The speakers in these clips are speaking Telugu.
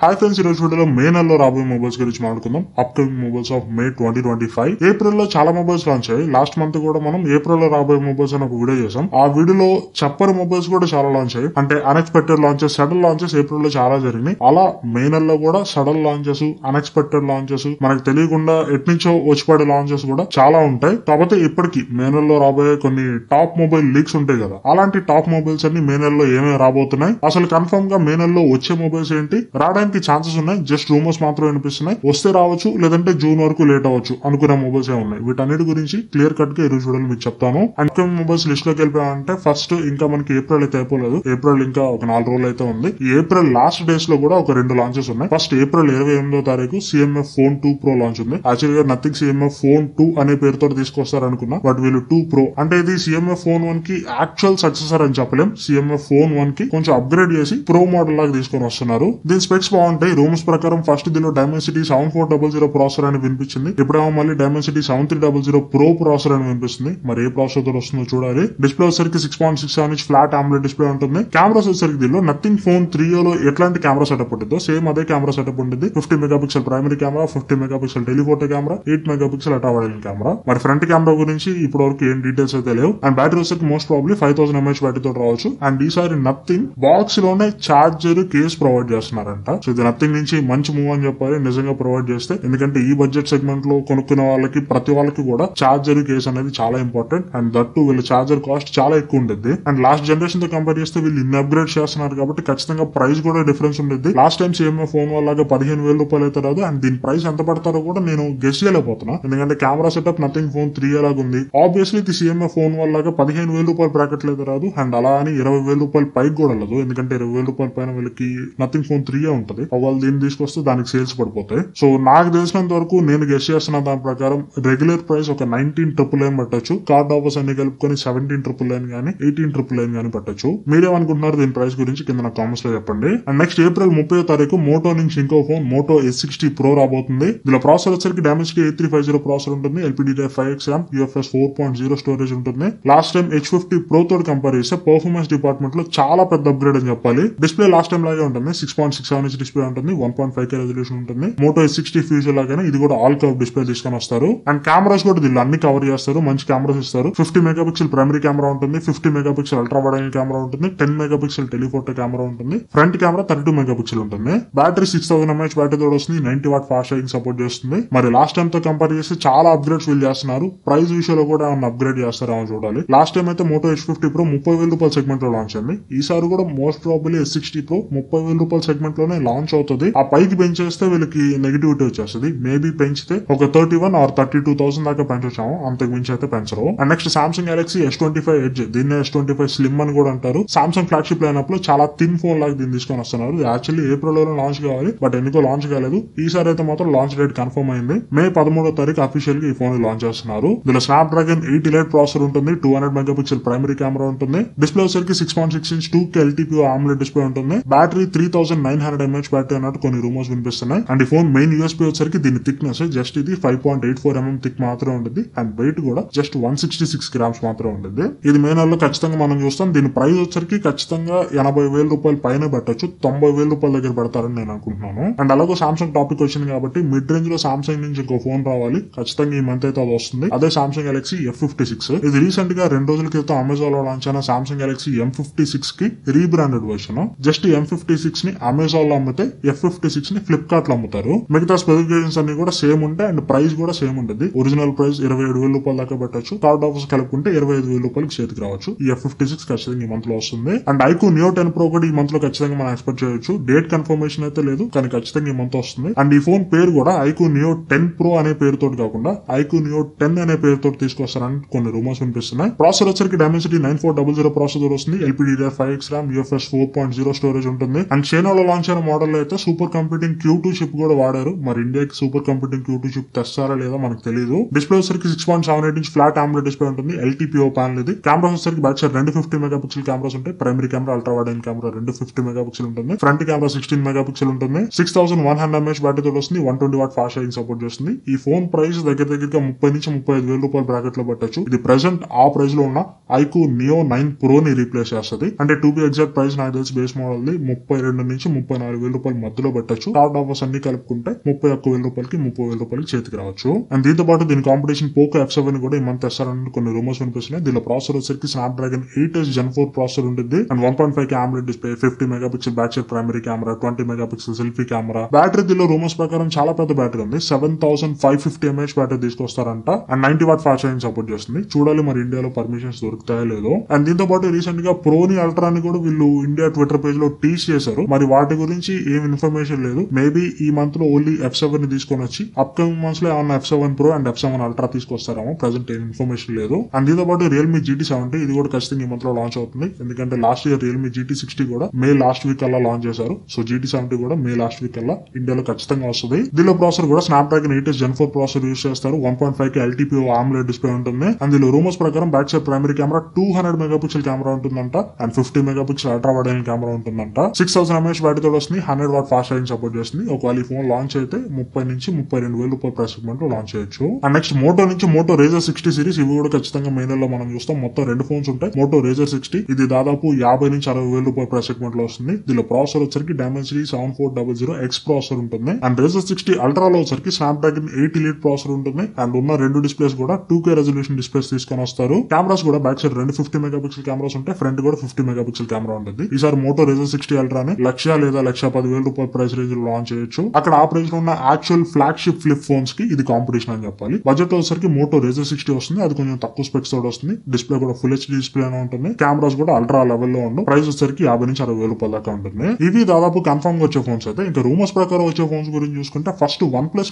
హాయ్ ఫ్రెండ్స్, ఈ రోజు వీడియోలో మే నెలలో రాబోయే మొబైల్స్ గురించి మాట్లాడుకుందాం. Upcoming mobiles of May 2025. April లో చాలా మొబైల్స్ లాంచ్ అయ్యాయి. లాస్ట్ మంత్ కూడా మనం ఏప్రిల్ లో రాబోయే మొబైల్స్ అని ఒక వీడియో చేసాం. ఆ వీడియోలో చెప్పని మొబైల్స్ కూడా చాలా లాంచ్ అయ్యాయి. అంటే unexpected launches, sudden launches April లో చాలా జరిగినాయి. అలా మే నెలలో కూడా సడన్ లాంచెస్, అన్ఎక్స్పెక్టెడ్ లాంచెస్, మనకు తెలియకుండా ఎట్నుంచో వచ్చిపడే లాంచెస్ కూడా చాలా ఉంటాయి. కాబట్టి ఇప్పటికీ మే నెలలో రాబోయే కొన్ని టాప్ మొబైల్ లీక్స్ ఉంటాయి కదా, అలాంటి టాప్ మొబైల్స్ అన్ని మే నెలలో ఏమేమి రాబోతున్నాయి, అసలు కన్ఫర్మ్ గా మే నెలలో వచ్చే మొబైల్స్ ఏంటి, రావడానికి ఛాన్సెస్ ఉన్నాయి, జస్ట్ రూమర్స్ మాత్రం వినిపిస్తున్నాయి, వస్తే రావచ్చు లేదంటే జూన్ వరకు లేట్ అవ్వచ్చు అనుకునే మొబైల్స్ ఏ ఉన్నాయి. వీటన్నిటి గురించి క్లియర్ కట్ గా ఈ రోజు వీడియోలో మీకు చెప్తాను. అండ్ మొబైల్స్ లిస్ట్ లోకి వెళ్ళిపోయామంటే ఫస్ట్ ఇంకా మనకి ఏప్రిల్ అయితే అయిపోలేదు. ఏప్రిల్ ఇంకా ఒక 4 రోజులు అయితే ఉంది. ఈ ఏప్రిల్ లాస్ట్ డేస్ లో కూడా ఒక 2 లాంచెస్ ఉన్నాయి. ఫస్ట్ ఏప్రిల్ 28వ తారీఖు సిఎంఎఫ్ ఫోన్ 2 Pro లాంచ్ ఉంది. యాక్చువల్ గా నథింగ్ సిఎంఎఫ్ ఫోన్ 2 అనే పేరుతో తీసుకొస్తారు అనుకున్నా, బట్ వీళ్ళు 2 Pro అంటే ఇది సిఎంఎఫ్ ఫోన్ 1 కి యాక్చువల్ సక్సెసర్ అని చెప్పలేం. సిఎంఎఫ్ ఫోన్ 1 కి కొంచెం అప్గ్రేడ్ చేసి ప్రో మోడల్ లాగా తీసుకొని వస్తున్నారు. దీని స్పెక్స్ బాగుంటాయి. రూమ్స్ ప్రకారం ఫస్ట్ దీనిలో డైమెన్సిటీ 7400 ప్రాసెసర్ అని వినిపించింది. ఇప్పుడేమో మళ్ళీ డైమెన్సిటీ 7300 ప్రో ప్రాసెసర్ అని వినిపిస్తుంది. మరి ఏ ప్రాసెసర్ తో వస్తుందో చూడాలి. డిస్ప్లే వచ్చేసరికి 6.67 ఇంచ్ ఫ్లాట్ AMOLED డిస్ప్లే ఉంటుంది. కెమెరాస్ వచ్చేసరికి దీనిలో నథింగ్ ఫోన్ 3 లో ఎట్లాంటి కెమెరా సెటప్ ఉంటుందో సేమ్ అదే కెమెరా సెటప్ ఉంటుంది. 50 megapixel primary camera, 50 megapixel telephoto camera, 8 megapixel ultra wide camera. మరి ఫ్రంట్ కెమెరా గురించి ఇప్పటి వరకు ఏం డీటెయిల్స్ అయితే లేవు. అండ్ బ్యాటరీ వచ్చేసరికి మోస్ట్ ప్రాబ్లీ 5000 mAh బ్యాటరీ తో రావచ్చు. అండ్ ఈసారి నథింగ్ బాక్స్ లోనే చార్జర్ కేస్ ప్రొవైడ్ చేస్తున్నారంట. సో ఇది నథింగ్ నుంచి మంచి మూవ్ అని చెప్పాలి నిజంగా ప్రొవైడ్ చేస్తే. ఎందుకంటే ఈ బడ్జెట్ సెగ్మెంట్ లో కొనుక్కునే వాళ్ళకి ప్రతి వాళ్ళకి కూడా చార్జర్ కేస్ అనేది చాలా ఇంపార్టెంట్. అండ్ దట్టు వీళ్ళ చార్జర్ కాస్ట్ చాలా ఎక్కువ ఉంటుంది. అండ్ లాస్ట్ జనరేషన్ తో కంపేర్ చేస్తే వీళ్ళు ఇన్ని అప్గ్రేడ్ చేస్తున్నారు కాబట్టి ఖచ్చితంగా ప్రైస్ కూడా డిఫరెన్స్ ఉంటుంది. లాస్ట్ టైం సిఎంఏ ఫోన్ వాళ్ళగా 15,000 రూపాయలు అయితే రాదు. అండ్ దీని ప్రైస్ ఎంత పడతారో కూడా నేను గెస్ చేయలేకపోతున్నా. ఎందుకంటే కెమెరా సెటప్ నథింగ్ ఫోన్ 3 లాగా ఉంది. ఆబ్వియస్లీ ఇది సిఎంఏ ఫోన్ వాళ్ళగా 15,000 రూపాయల బ్రాకెట్ అయితే రాదు. అండ్ అలా అని 20,000 రూపాయల పైకి కూడా వెళ్ళదు. ఎందుకంటే 20,000 రూపాయల పైన వీళ్ళకి నథింగ్ ఫోన్ 3 ఉంటుంది. వాళ్ళు దీన్ని తీసుకొస్తే దానికి సేల్స్ పడిపోతాయి. సో నాకు తెలిసినంత వరకు నేను గెస్ చేస్తున్న దాని ప్రకారం రెగ్యులర్ ప్రైస్ ఒక 19,999 పట్టొచ్చు. కార్డ్ ఆఫర్స్ అన్ని కలుపుకొని 17,999 గానీ 18,999 గానీ పట్టొచ్చు. మీరేమనుకుంటున్నారు దీని ప్రైస్ గురించి కింద నా కామెంట్స్ లో చెప్పండి. అండ్ నెక్స్ట్ ఏప్రిల్ 30వ తారీఖు మోటో నుంచి ఇంకో ఫోన్ మోటో S60 Pro రాబోతుంది. దీనిలో ప్రాసెసర్ వచ్చరికి డైమెన్సిటీ 8350 ప్రాసెసర్ ఉంటుంది. LPDDR5X RAM, UFS 4.0 స్టోరేజ్ ఉంటుంది. లాస్ట్ టైం H50 Pro తోటి కంపేర్ చేస్తే పర్ఫార్మెన్స్ డిపార్ట్మెంట్ లో చాలా పెద్ద అప్గ్రేడ్ అని చెప్పాలి. డిస్ప్లే లాస్ట్ టైం లాగే ఉంటుంది. 6.67 ఇంచ్ డిస్ప్లే ఉంటుంది. 1.5K రెజల్యూషన్ ఉంటుంది. మోటో S60 ఫ్యూచర్ లాగానే ఇది కూడా ఆల్ కర్వ్ డిస్ప్లే తీసుకొని వస్తారు. అండ్ కెమెరాస్ కూడా దీనిలో అన్ని కవర్ చేస్తారు. మంచి కెమెరాస్ ఇస్తారు. 50 మెగాపిక్సెల్ ప్రైమరీ కెమెరా ఉంటుంది. 50 megapixel ultra wide angle camera ఉంటుంది. 10 మెగాపిక్సెల్ టెలిఫోటో కెమెరా ఉంటుంది. ఫ్రంట్ కెమెరా 32 మెగాపిక్సెల్ ఉంటుంది. బ్యాటరీ 6000 mAh బ్యాటరీ తోడు వస్తుంది. 90 వాట్ ఫాస్ట్ ఛార్జింగ్ సపోర్ట్ చేస్తుంది. మరి లాస్ట్ టైం తో కంపేర్ చేస్తే చాలా అప్గ్రేడ్స్ వీళ్ళు చేస్తున్నారు. ప్రైస్ విషయంలో కూడా ఏమన్నా అప్గ్రేడ్ చేస్తారో చూడాలి. లాస్ట్ టైం అయితే మోటో H50 Pro 30,000 రూపాయల సెగ్మెంట్ లో లాంచ్ అయింది. ఈసారి కూడా మోస్ట్ ప్రాబబ్లీ S60 Pro 30,000 రూపాయల సెగ్మెంట్ లోనే లాంచ్ అవుతుంది. ఆ పైకి పెంచేస్తే వీళ్ళకి నెగిటివిటీ వచ్చేస్తుంది. మేబీ పెంచితే ఒక 31 or 32,000 దాకా పెంచొచ్చాము. అంతకు మించి అయితే పెంచరు. And next Samsung Galaxy S25 Edge, దీన్ని S25 Slim అని కూడా అంటారు. సామ్సంగ్ ఫ్లాగ్షిప్ లైనప్ లో చాలా థిన్ ఫోన్ లాగా దీన్ని తీసుకొని వస్తున్నారు. యాక్చువల్లీ ఏప్రిల్ లో లాంచ్ కావాలి, బట్ ఎందుకో లాంచ్ కాలేదు. ఈసారి అయితే మాత్రం లాంచ్ డేట్ కన్ఫర్మ్ అయింది. మే 13వ తారీఖు అఫీషియల్ గా ఈ ఫోన్ లాంచ్ చేస్తున్నారు. దీనిలో స్నాప్డ్రాగన్ 8 Elite ప్రాసెసర్ ఉంటుంది. 200 మెగాపిక్సెల్ ప్రైమరీ కెమెరా ఉంటుంది. డిస్ప్లే వచ్చరికి 6.6 inch 2K LTPO AMOLED display ఉంటుంది. బ్యాటరీ 3900 mAh బ్యాటరీ అన్నట్టు కొన్ని రూమర్స్ వినిపిస్తున్నాయి. అండ్ ఈ ఫోన్ మెయిన్ యూఎస్పీ వచ్చరికి దీని థిక్నెస్ జస్ట్ ఇది 5.84 mm థిక్ మాత్రమే ఉంటుంది. అండ్ వెయిట్ కూడా జస్ట్ 166 grams మాత్రమే ఉంటుంది. ఇది మే నెలలో ఖచ్చితంగా మనం చూస్తాం. దీని ప్రైస్ వచ్చరికి ఖచ్చితంగా 80,000 రూపాయల పైన పెట్టచ్చు. 90,000 రూపాయల దగ్గర పెడతారని నేను అనుకుంటున్నాను. అండ్ అలాగే సామ్సంగ్ టాపిక్ వచ్చింది కాబట్టి మిడ్ రేంజ్ లో సామ్సంగ్ నుంచి ఇంకో ఫోన్ రావాలి. ఖచ్చితంగా ఈ మంత్ అయితే అది వస్తుంది. అదే సామ్సంగ్ గెలాక్సీ F56. ఇది రీసెంట్ గా 2 రోజుల క్రితం అమెజాన్ లో లాంచ్ అయిన సామ్సంగ్ గెలాక్సీ M56 కి రీబ్రాండెడ్ వర్షన్. జస్ట్ M56 ని అమెజాన్ లో అమ్మితే F56 ని ఫ్లిప్కార్ట్ లో అమ్ముతారు. మిగతా స్పెసిఫికేషన్స్ అన్ని కూడా సేమ్ ఉంటాయి. అండ్ ప్రైస్ కూడా సేమ్ ఉంటుంది. ఒరిజినల్ ప్రైస్ 27,000 రూపాయల దాకా పెట్టచ్చు. కార్డ్ ఆఫర్స్ కలుపుకుంటే 25,000 రూపాయలకి చేతికి రావచ్చు. ఈ F56 ఖచ్చితంగా ఈ మంత్ లో వస్తుంది. అండ్ iQOO Neo 10 Pro కూడా ఈ మంత్ లో ఖచ్చితంగా మనం ఎక్స్పెక్ట్ చేయొచ్చు. డేట్ కన్ఫర్మేషన్ అయితే లేదు, కానీ ఖచ్చితంగా ఈ మంత్ వస్తుంది. అండ్ ఈ ఫోన్ పేరు కూడా iQOO Neo 10 Pro అనే పేరుతో కాకుండా iQOO Neo 10 అనే పేరుతో తీసుకొస్తారని కొన్ని రూమర్స్ వినిపిస్తున్నాయి. ప్రాసెసర్ వచ్చరికి డైమెన్సిటీ 9400 ప్రాసెసర్ వస్తుంది. LPDDR5X RAM, UFS 4.0 స్టోరేజ్ ఉంటుంది. అండ్ చైనాలో లాంచ్ అయిన మోడల్ అయితే సూపర్ కంప్యూటింగ్ Q2 చిప్ కూడా వాడారు. మరి ఇండియాకి సూపర్ కంప్యూటింగ్ Q2 చిప్ తెస్తారా లేదా మనకు తెలియదు. డిస్ప్లే వచ్చరికి 6.78 ఇంచ్ ఫ్లాట్ AMOLED డిస్ప్లే ఉంటుంది. LTPO ప్యానల్ ఇది. కెమెరా వచ్చరికి బ్యాక్ సైడ్ 2 50 మెగాపిక్సెల్ కెమెరాస్ ఉంటాయి. Primary camera, ultra wide angle camera 2 50 megapixel ఉంటుంది. ఫ్రంట్ కెమెరా 16 మెగాపిక్సెల్ ఉంటుంది. 6100 mAh బ్యాటరీ తో వస్తుంది. 120 వాట్ ఫాస్ట్ ఛార్జింగ్ సపోర్ట్ చేస్తుంది. ఈ ఫోన్ ప్రైస్ దగ్గరగా 30 నుంచి 35,000 రూపాయల బ్రాకెట్ లో పెట్టచ్చు. ఇది ప్రెసెంట్ ఆ ప్రైస్ లో ఉన్న iQOO Neo 9 Pro ని రీప్లేస్ చేస్తుంది. అంటే టు బి ఎగ్జాక్ట్ ప్రైస్ నాకు తెలిసి బేస్ మోడల్ 32 నుంచి 34,000 రూపాయల మధ్యలో పెట్టచ్చు. కార్డ్ ఆఫర్స్ అన్ని కలుపుకుంటే 31,000 రూపాయలకి 30,000 రూపాయలకి చేతికి రావచ్చు. అండ్ దీంతో పాటు దీని కాంపిటీషన్ పోకో F7 కూడా ఈ మంత్ తెస్తారని కొన్ని రూమర్స్ వినిపిస్తున్నాయి. దీనిలో ప్రాసెసర్ వచ్చేసరికి స్నాప్డ్రాగన్ 8s Gen 4 ప్రాసెసర్ ఉంటుంది. And 1.5K AMOLED display, 50 megapixel back side primary camera, 20 megapixel selfie camera. Battery దీనిలో రూమర్స్ ప్రకారం చాలా పెద్ద బ్యాటరీ ఉంది. 7550 mAh బ్యాటరీ తీసుకొస్తారంట. And 90 watt fast charging support చేస్తుంది. చూడాలి మరి ఇండియాలో పర్మిషన్స్ దొరుకుతాయో లేదో. అండ్ దీంతో పాటు రీసెంట్ గా ప్రోని అల్ట్రాని కూడా వీళ్ళు ఇండియా ట్విట్టర్ పేజ్ లో టీస్ చేశారు. మరి వాటి గురించి ఏం ఇన్ఫర్మేషన్ లేదు. మేబీ ఈ మంత్ లో ఓన్లీ F7 ని తీసుకొని వచ్చి అప్కమింగ్ మంత్స్ లో ఏమన్నా F7 Pro and F7 Ultra తీసుకొస్తారేమో. ప్రెసెంట్ ఏం ఇన్ఫర్మేషన్ లేదు. అండ్ దీంతో పాటు రియల్మీ GT70 ఇది కూడా ఖచ్చితంగా ఈ మంత్ లో లాంచ్ అవుతుంది. ఎందుకంటే లాస్ట్ ఇయర్ రియల్మీ GT60 కూడా మే లాస్ట్ వీక్ అలా లాంచ్ చేశారు. సో GT70 కూడా మే లాస్ట్ వీక్ అలా ఇండియాలో ఖచ్చితంగా వస్తుంది. దీనిలో ప్రాసెసర్ కూడా Snapdragon 8s Gen 4 processor use చేస్తారు. 1.5K LTPO AMOLED డిస్ప్లే ఉంటుంది. అండ్ దీనిలో రూమర్స్ ప్రకారం back side primary camera 200 megapixel camera ఉంటుందంట. And 50 megapixel ultra wide angle camera ఉంటుందంట. 6000 mAh బ్యాటరీతో వస్తుంది. 100 వాట్ ఫాస్ట్ ఛార్జింగ్ సపోర్ట్ చేస్తుంది. ఒకవేళ ఈ ఫోన్ లాంచ్ అయితే 30 నుంచి 32,000 రూపాయల ప్రైస్ సెగ్మెంట్ లో లాంచ్ చేయొచ్చు. అండ్ నెక్స్ట్ మోటో నుంచి మోటో రేజర్ 60 సిరీస్ ఇవి కూడా ఖచ్చితంగా మే నెలలో మనం చూస్తాం. మొత్తం 2 ఫోన్స్ ఉంటాయి. మోటో రేజర్ 60 ఇది దాదాపు 50 నుంచి 60,000 రూపాయల ప్రైస్ సెగ్మెంట్ లో వస్తుంది. దీనిలో ప్రాసెసర్ వచ్చరికి Dimensity 7400X ప్రాసెసర్ ఉంటుంది. అండ్ రేజర్ 60 అల్ట్రాలో వచ్చరికి స్నాప్డ్రాగన్ 8 Elite ప్రాసెసర్ ఉంటుంది. అండ్ ఉన్న 2 డిస్ప్లేస్ కూడా 2K రెజల్యూషన్ డిస్ప్లేస్ తీసుకొని వస్తారు. కెమెరాస్ కూడా బ్యాక్ సైడ్ 2 50 మెగాపిక్సెల్ కెమెరాస్ ఉంటాయి. ఫ్రంట్ కూడా 50 మెగాపిక్సెల్ కెమెరా ఉంటుంది. ఈసారి మోటో రేజర్ 60 అల్ట్రాని 1,00,000 లేదా 1,10,000 రూపాయల ప్రైస్ రేంజ్ లో లాంచ్ చేయొచ్చు. అక్కడ ఆ ప్రైస్ లో ఉన్న యాక్చువల్ ఫ్లాగ్షిప్ ఫ్లిప్ ఫోన్స్ కి ఇది కాంపిటీషన్ అని చెప్పాలి. బడ్జెట్ వచ్చేసరికి మోటో రేజర్ 60 వస్తుంది. అది కొంచెం తక్కువ స్పెక్స్ తోటి వస్తుంది. డిస్ప్లే కూడా ఫుల్ HD డిస్ప్లే ఉంటుంది. కెమెరాస్ కూడా అల్ట్రా లెవెల్ లో ఉండవు. ప్రైస్ వచ్చేసరికి 50 నుంచి 60,000 రూపాయల దాకా ఉంటుంది. ఇవి దాదాపు కన్ఫర్మ్ గా వచ్చే ఫోన్స్ అయితే. ఇంకా రూమర్స్ ప్రకారం వచ్చే ఫోన్స్ గురించి చూసుకుంటే ఫస్ట్ వన్ ప్లస్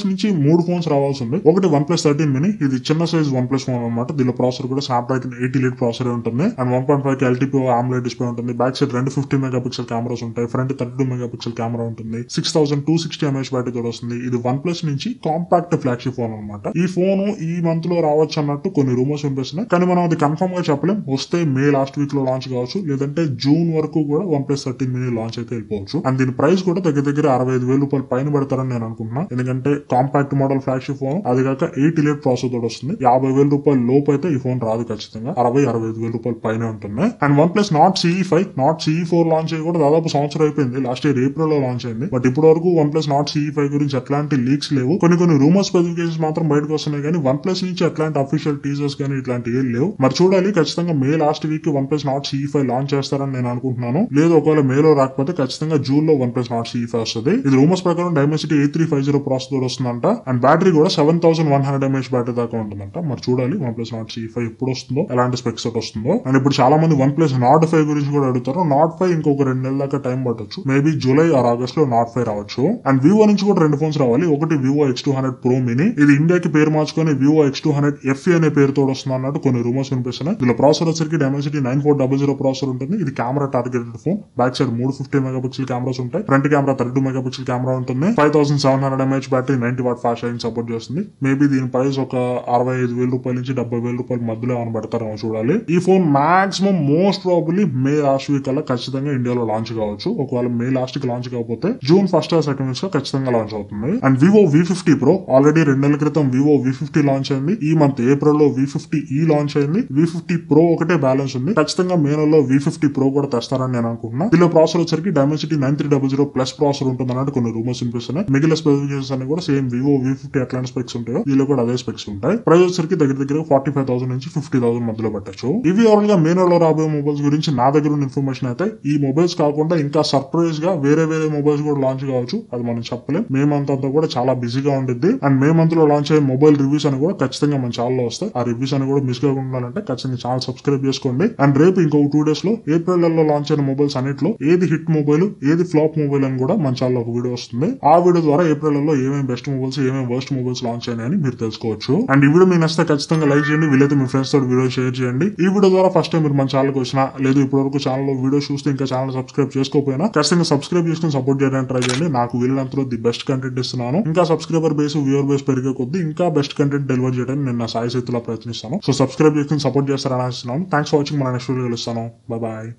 నుంచి 3 ఫోన్స్ రావాల్సి ఉంది. ఒకటి OnePlus 13 mini ఇది చిన్న సైజ్ OnePlus ఫోన్ అనమాట. దీనిలో ప్రాసెసర్ కూడా స్నాప్డ్రాగన్ 8 Elite ప్రాసెసర్ ఉంటుంది. And 1.5K LTPO AMOLED display ఉంటుంది. బ్యాక్ సైడ్ 2 50 మెగాపిక్సెల్ కెమెరాస్ ఉంటాయి. ఫ్రంట్ 32 మెగాపిక్సెల్ కెమెరా ఉంటుంది. 6260 mAh బ్యాటరీ వస్తుంది. ఇది OnePlus నుంచి కాంపాక్ట్ ఫ్లాగ్షిప్ ఫోన్ అనమాట. ఈ ఫోన్ ఈ మంత్ లో రావచ్చు అన్నట్టు కొన్ని రూమర్స్ వినిపిస్తున్నాయి. కానీ మనం అది కన్ఫర్మ్ గా చెప్పలేం. వస్తే మే లాస్ట్ వీక్ లో లాంచ్ కావచ్చు. లేదంటే జూన్ వరకు కూడా OnePlus 13 mini లాంచ్ అయితే వెళ్ళిపోవచ్చు. అండ్ దీని ప్రైస్ కూడా దగ్గర 65,000 రూపాయలు పైన పెడతారని నేను అనుకుంటున్నా. ఎందుకంటే కాంపాక్ట్ మోడల్ ఫ్లాగ్షిప్ ఫోన్ అది కాక 8 Elite ప్రాసెసర్ తోటి వస్తుంది. 50,000 రూపాయల లోపు అయితే ఈ ఫోన్ రాదు. ఖచ్చితంగా 65,000 రూపాయలు పైన ఉంటుంది. And OnePlus Nord CE4 launch అయ్యి కూడా దాదాపు సంవత్సరం అయిపోయింది. లాస్ట్ ఇయర్ ఏప్రిల్ లో లాంచ్ అయింది. బట్ ఇప్పటి వరకు OnePlus Nord CE5 గురించి ఎట్లాంటి లీక్స్ లేవు. కొన్ని రూమర్ స్పెసిఫికేషన్స్ మాత్రం బయటకు వస్తున్నాయి. కానీ OnePlus నుంచి ఎట్లాంటి అఫీషియల్ టీజర్స్ కానీ ఇట్లాంటి ఏం లేవు. మరి చూడాలి. ఖచ్చితంగా May last week OnePlus Nord CE5 launch చేస్తారని నేను అనుకుంటున్నాను. లేదు ఒకవేళ మేలో రాకపోతే ఖచ్చితంగా జూన్ లో OnePlus Nord CE5 వస్తుంది. ఇది రూమర్స్ ప్రకారం Dimensity 8350 ప్రాసెసర్ వస్తుందంట. అండ్ బ్యాటరీ కూడా 7100 mAh బ్యాటరీ దాకా ఉంటుందంట. మరి చూడాలి OnePlus Nord CE5 ఎప్పుడు వస్తుందో, ఎలాంటి స్పెక్స్ వస్తుందో. అండ్ ఇప్పుడు చాలా మంది OnePlus Nord 5 గురించి కూడా అడుగుతారు. Nord 5 ఇంకొక 2 నెలల దాకా టైం పట్టొచ్చు. మేబీ జూలై ఆర్ ఆగస్ట్ లో Nord 5 రావచ్చు. అండ్ Vivo నుంచి కూడా 2 ఫోన్స్ రావాలి. ఒకటి Vivo X200 Pro Mini ఇది ఇండియాకి పేరు మార్చుకొని Vivo X200 FE అనే పేరుతో వస్తుంది అన్నట్టు కొన్ని రూమర్స్ వినిపిస్తున్నాయి. దీనిలో ప్రాసెసర్ వచ్చరికి Dimensity 9400 ప్రాసెసర్ ఉంటుంది. ఇది camera targeted phone. Back side 3 50 megapixel cameras ఉంటాయి. ఫ్రంట్ కెమెరా 32 మెగాపిక్సెల్ కెమెరా ఉంటుంది. 5700 mAh battery, 90 watt fast charging support చేస్తుంది. మేబీ దీని ప్రైస్ ఒక 65,000 రూపాయల నుంచి 70,000 రూపాయల మధ్యలో ఏమైనా పెడతారేమో చూడాలి. ఈ phone maximum most probably May last week అలా ఖచ్చితంగా ఇండియాలో లాంచ్ కావచ్చు. ఒకవేళ మే లాస్ట్ కి లాంచ్ కాకపోతే June first or second weeks లో ఖచ్చితంగా లాంచ్ అవుతుంది. And Vivo V50 Pro already 2 నెలల క్రితం Vivo V50 లాంచ్ అయింది. ఈ మంత్ ఏప్రిల్ లో V50e లాంచ్ అయింది. V50 Pro ఒకటే బ్యాలెన్స్ ఉంది. ఖచ్చితంగా మే నెలలో V50 Pro కూడా తెస్తారని నేను అనుకుంటున్నా. దీనిలో ప్రాసెసర్ వచ్చరికి Dimensity 9300 ప్లస్ ప్రాసెసర్ ఉంటుంది అన్నట్టు కొన్ని రూమర్స్ వినిపిస్తున్నాయి. మిగిలిన స్పెసిఫికేషన్స్ అన్ని కూడా సేమ్ Vivo V50 ఎట్లాంటి స్పెక్స్ ఉంటాయో దీనిలో కూడా అదే స్పెక్స్ ఉంటాయి. ప్రైస్ వచ్చరికి దగ్గర 45,000 నుంచి 50,000 మధ్యలో పెట్టచ్చు. ఇవి ఓవరాల్ గా మే నెలలో రాబోయే మొబైల్స్ గురించి నా దగ్గర ఉన్న ఇన్ఫర్మేషన్ అయితే. ఈ మొబైల్స్ కాకుండా ఇంకా సర్ప్రైజ్ గా వేరే మొబైల్స్ కూడా లాంచ్ కావచ్చు. అది మనం చెప్పలేం. మే మంత్ అంతా కూడా చాలా బిజీగా ఉంటుంది. అండ్ మే మంత్ లో లాంచ్ అయ్యే మొబైల్ రివ్యూస్ అని కూడా ఖచ్చితంగా మన ఛానల్ లో వస్తాయి. ఆ రివ్యూస్ అని కూడా మిస్ కాకుండా ఉండాలంటే ఖచ్చితంగా ఛానల్ సబ్స్క్రైబ్ చేసుకోండి. అండ్ రేపు ఇంకో 2 డేస్ లో ఏప్రిల్ లో లాంచ్ అయిన మొబైల్స్ అన్నిట్లో ఏది హిట్ మొబైల్, ఏది ఫ్లాప్ మొబైల్ అని కూడా మన ఛానల్ ఒక వీడియో వస్తుంది. ఆ వీడియో ద్వారా ఏప్రిల్ లో ఏమేమి బెస్ట్ మొబైల్స్, ఏమేమి వర్స్ట్ మొబైల్స్ లాంచ్ అయినాయని మీరు తెలుసుకోవచ్చు. అండ్ ఈ వీడియో మీకు నచ్చితే ఖచ్చితంగా లైక్ చేయండి. వీలైతే మీ ఫ్రెండ్స్ తో వీడియో షేర్ చేయండి. ఈ వీడియో ద్వారా ఫస్ట్ టైం మీరు మన ఛానల్ కి వచ్చినా, లేదు ఇప్పటి వరకు ఛానల్ లో వీడియో చూస్తే ఇంకా ఛానల్ సబ్స్క్రైబ్ చేసుకోకపోయినా ఖచ్చితంగా సబ్స్క్రైబ్ చేసుకుని సపోర్ట్ చేయడానికి ట్రై చేయండి. నాకు వీళ్ళంతలో ది బెస్ట్ కంటెంట్ ఇస్తున్నాను. ఇంకా సబ్స్క్రైబర్ బేస్, వ్యూవర్ బేస్ పెరిగే కొద్దీ ఇంకా బెస్ట్ కంటెంట్ డెలివర్ చేయడానికి నేను నా సాయి చేతిలో ప్రయత్నిస్తాను. సో సబ్స్క్రైబ్ చేసుకుని సపోర్ట్ చేస్తారని ఆశిస్తున్నాను. Thanks for watching. మన నెక్స్ట్ వీడియో కలుస్తాను. బాయ్.